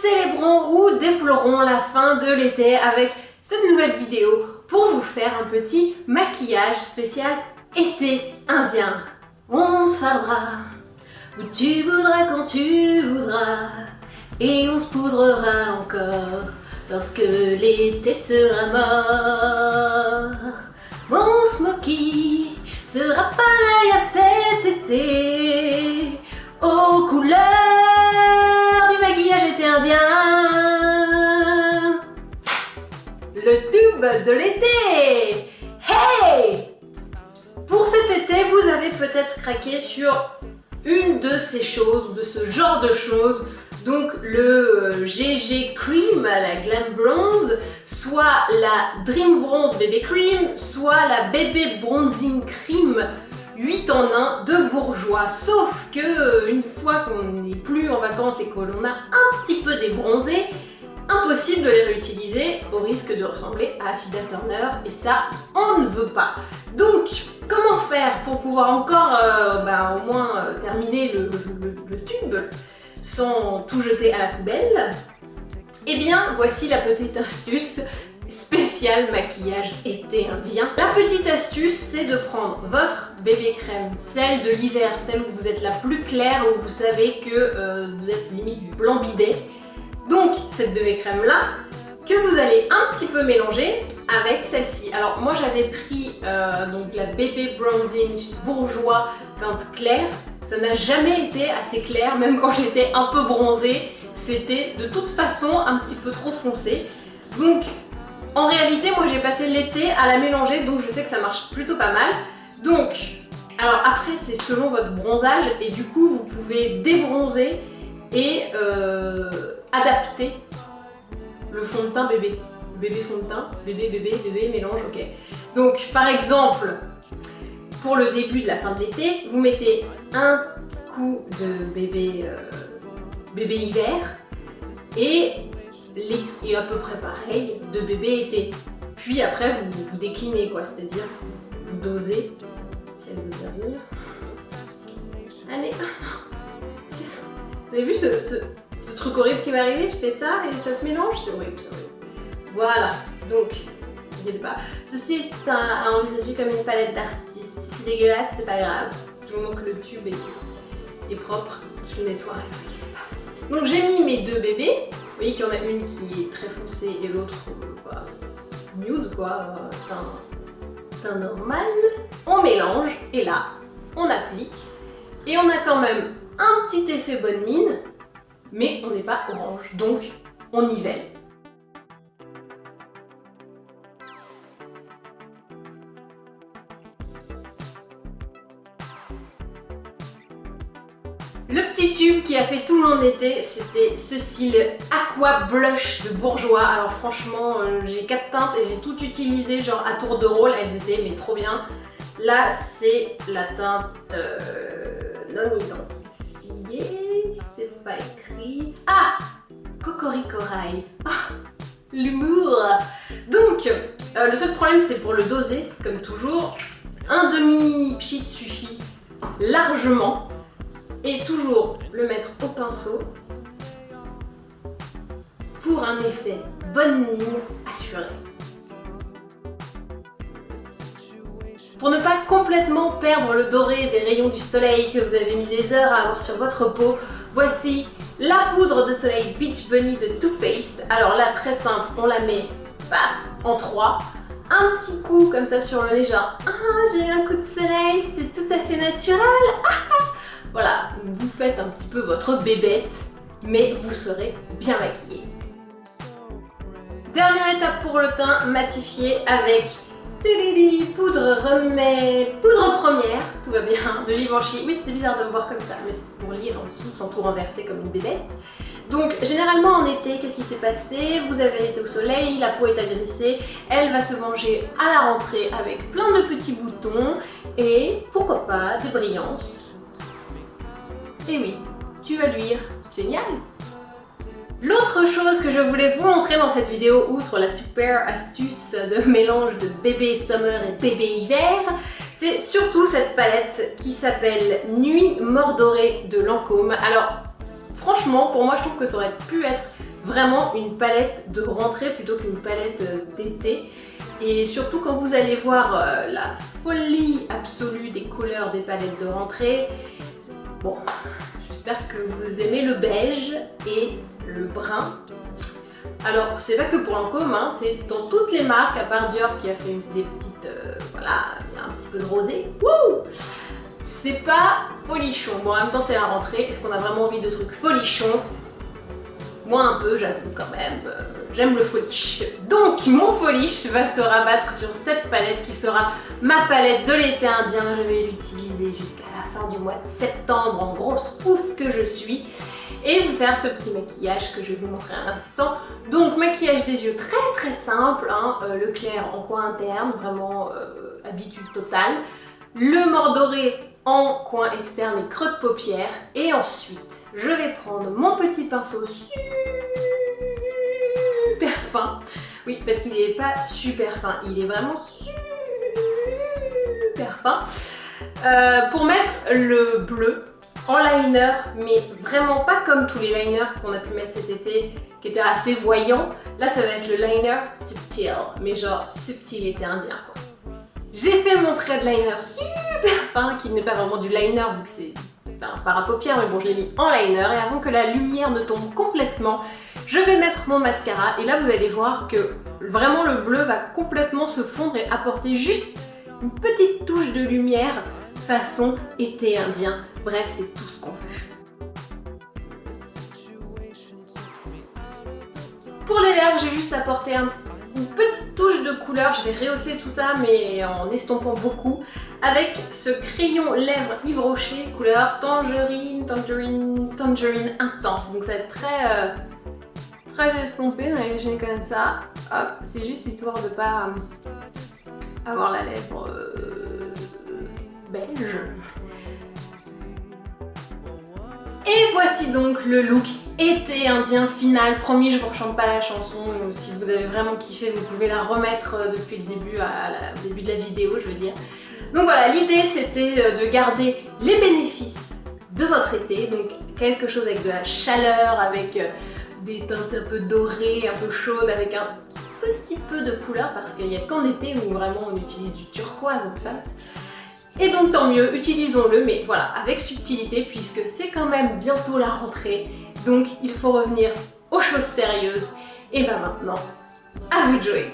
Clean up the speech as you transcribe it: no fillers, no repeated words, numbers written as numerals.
célébrons ou déplorons la fin de l'été avec cette nouvelle vidéo pour vous faire un petit maquillage spécial été indien. On se fardera où tu voudras quand tu voudras et on se poudrera encore lorsque l'été sera mort. Mon smoky sera pareil à cet été aux couleurs du maquillage été indien. Le tube de l'été. Hey! Pour cet été, vous avez peut-être craqué sur une de ces choses, de ce genre de choses, donc le GG Cream à la Glam Bronze, soit la Dream Bronze Bébé Cream, soit la Bébé Bronzing Cream 8 en 1 de Bourjois. Sauf que une fois qu'on n'est plus en vacances et qu'on a un petit peu débronzé, impossible de les réutiliser au risque de ressembler à Affida Turner et ça, on ne veut pas. Donc, comment faire pour pouvoir encore au moins terminer le tube sans tout jeter à la poubelle? Eh bien, voici la petite astuce spéciale maquillage été indien. La petite astuce, c'est de prendre votre bébé crème, celle de l'hiver, celle où vous êtes la plus claire, où vous savez que vous êtes limite du blanc bidet. Donc, cette bébé crème là, que vous allez un petit peu mélanger avec celle-ci. Alors moi j'avais pris donc la Bébé Bronzing Bourjois teinte claire. Ça n'a jamais été assez clair, même quand j'étais un peu bronzée. C'était de toute façon un petit peu trop foncé. Donc en réalité moi j'ai passé l'été à la mélanger, donc je sais que ça marche plutôt pas mal. Donc, alors après c'est selon votre bronzage et du coup vous pouvez débronzer et adapter le fond de teint bébé. Bébé fond de teint, bébé, mélange, ok. Donc par exemple, pour le début de la fin de l'été, vous mettez un coup de bébé hiver et à peu près pareil de bébé été. Puis après vous déclinez quoi, c'est-à-dire vous dosez, si elle veut bien venir. Allez, vous avez vu ce truc horrible qui m'est arrivé? Je fais ça et ça se mélange, c'est horrible, c'est horrible. Voilà, donc, n'inquiétez pas. Ceci est à envisager comme une palette d'artiste. Si c'est dégueulasse, c'est pas grave. Du moment que le tube est propre, je le nettoie, ne vous inquiétez pas. Donc j'ai mis mes deux bébés. Vous voyez qu'il y en a une qui est très foncée et l'autre nude quoi, teint normal. On mélange et là, on applique. Et on a quand même un petit effet bonne mine, mais on n'est pas orange, donc on nivelle. Le petit tube qui a fait tout mon été, c'était ceci, le Aqua Blush de Bourjois. Alors franchement, j'ai 4 teintes et j'ai tout utilisé genre à tour de rôle, elles étaient mais trop bien. Là, c'est la teinte non identifiée, c'est pas écrit. Ah! Cocoricorail. Ah! L'humour! Donc, le seul problème c'est pour le doser, comme toujours. Un demi-pchit suffit largement. Et toujours le mettre au pinceau pour un effet bonne mine assuré. Pour ne pas complètement perdre le doré des rayons du soleil que vous avez mis des heures à avoir sur votre peau, voici la poudre de soleil Beach Bunny de Too Faced. Alors là, très simple, on la met en 3. Un petit coup comme ça sur le nez, genre « Ah, j'ai eu un coup de soleil, c'est tout à fait naturel ah !» Voilà, vous faites un petit peu votre bébête, mais vous serez bien maquillé. Dernière étape pour le teint, matifié avec poudre première, tout va bien, de Givenchy. Oui, c'était bizarre de me voir comme ça, mais c'était pour lire en dessous sans tout renverser comme une bébête. Donc, généralement en été, qu'est-ce qui s'est passé? Vous avez été au soleil, la peau est agressée, elle va se venger à la rentrée avec plein de petits boutons et pourquoi pas des brillances. Et oui, tu vas luire. Génial! L'autre chose que je voulais vous montrer dans cette vidéo, outre la super astuce de mélange de bébé summer et bébé hiver, c'est surtout cette palette qui s'appelle Nuit Mordorée de Lancôme. Alors, franchement, pour moi, je trouve que ça aurait pu être vraiment une palette de rentrée plutôt qu'une palette d'été. Et surtout quand vous allez voir la folie absolue des couleurs des palettes de rentrée, bon, j'espère que vous aimez le beige et le brun. Alors c'est pas que pour Lancôme, hein, c'est dans toutes les marques, à part Dior qui a fait des petites, voilà, il y a un petit peu de rosé. Wouh! C'est pas folichon. Bon, en même temps c'est la rentrée, est-ce qu'on a vraiment envie de trucs folichons? Moi un peu, j'avoue quand même, j'aime le folish. Donc mon folish va se rabattre sur cette palette qui sera ma palette de l'été indien. Je vais l'utiliser jusqu'à la fin du mois de septembre en grosse ouf que je suis. Et vous faire ce petit maquillage que je vais vous montrer à l'instant. Donc maquillage des yeux très simple, hein, le clair en coin interne, vraiment habitude totale. Le mordoré en coin externe et creux de paupières. Et ensuite, je vais prendre mon petit pinceau super fin. Oui, parce qu'il n'est pas super fin, il est vraiment super fin. Pour mettre le bleu en liner, mais vraiment pas comme tous les liners qu'on a pu mettre cet été, qui étaient assez voyants. Là, ça va être le liner subtil, mais genre subtilité indien, quoi. J'ai fait mon trait de liner super fin, qui n'est pas vraiment du liner vu que c'est un fard à paupières, mais bon, je l'ai mis en liner. Et avant que la lumière ne tombe complètement, je vais mettre mon mascara. Et là, vous allez voir que vraiment le bleu va complètement se fondre et apporter juste une petite touche de lumière façon été indien. Bref, c'est tout ce qu'on veut. Pour les lèvres, j'ai juste apporté une petite touche de couleur. Je vais rehausser tout ça, mais en estompant beaucoup, avec ce crayon lèvres Yves Rocher, couleur tangerine intense. Donc ça va être très estompé, j'ai comme ça. Hop, c'est juste histoire de pas avoir la lèvre beige. Et voici donc le look été indien final. Promis, je vous rechante pas la chanson. Si vous avez vraiment kiffé, vous pouvez la remettre depuis le début au début de la vidéo, je veux dire. Donc voilà, l'idée c'était de garder les bénéfices de votre été, donc quelque chose avec de la chaleur, avec des teintes un peu dorées, un peu chaudes, avec un petit peu de couleur, parce qu'il n'y a qu'en été où vraiment on utilise du turquoise en fait. Et donc tant mieux, utilisons-le, mais voilà, avec subtilité, puisque c'est quand même bientôt la rentrée, donc il faut revenir aux choses sérieuses. Et ben maintenant, à vous de jouer!